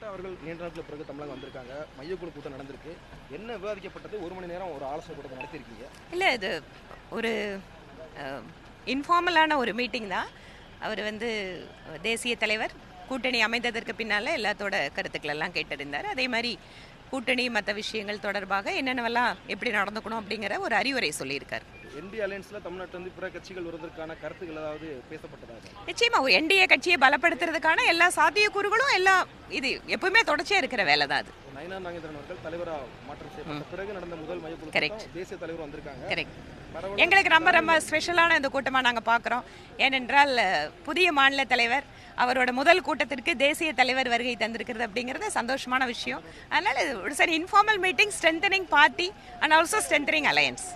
நட்டா அவர்கள் நீண்ட நாட்களுக்கு பிறகு தமிழகம் வந்திருக்காங்க. மையக்குழு கூட்டம் நடந்திருக்கு. என்ன விவாதிக்கப்பட்டது? 1 மணி நேரம் ஒரு ஆலோசனை கூட்டத்தை நடத்தியிருக்கீங்க. இல்லை, இது ஒரு இன்ஃபார்மலான ஒரு மீட்டிங் தான். அவர் தேசிய தலைவர் கூட்டணி அமைந்ததற்கு பின்னால் எல்லாத்தோட கருத்துக்கள் எல்லாம் கேட்டிருந்தார். அதே மாதிரி கூட்டணி மற்ற விஷயங்கள் தொடர்பாக என்னென்னவெல்லாம் எப்படி நடந்துக்கணும் அப்படிங்கிற ஒரு அறிவுரை சொல்லியிருக்கார். என்டி அலையன்ஸ்ல தமிழ்நாட்டிலிருந்து பிற கட்சிகள் வருவதற்கான கருத்துக்கள் ஏதாவது பேசப்பட்டதாக? நிச்சயமா ஒரு என்டிஏ கட்சியை பலப்படுத்துறதுக்கான எல்லா சாத்தியக்கூறுகளும் எல்லாம் இது எப்பவுமே தொடர்ச்சியா இருக்கிற வேலை தான் அது. நயினார் நாகேந்திரன் அவர்கள் தலைவராக மாற்றம் செய்யப்பட்ட பிறகு நடந்த முதல் மையக்குழு கூட்டம் தேசிய தலைவர் வந்திருக்காங்க. கரெக்ட். எங்களுக்கு ரொம்ப ஸ்பெஷலான இந்த கூட்டமாக நாங்கள் பார்க்குறோம். ஏனென்றால் புதிய மாநில தலைவர் அவரோட முதல் கூட்டத்திற்கு தேசிய தலைவர் வருகை தந்திருக்கிறது அப்படிங்கிறது சந்தோஷமான விஷயம். அதனால் it's an informal meeting strengthening party and also strengthening alliance.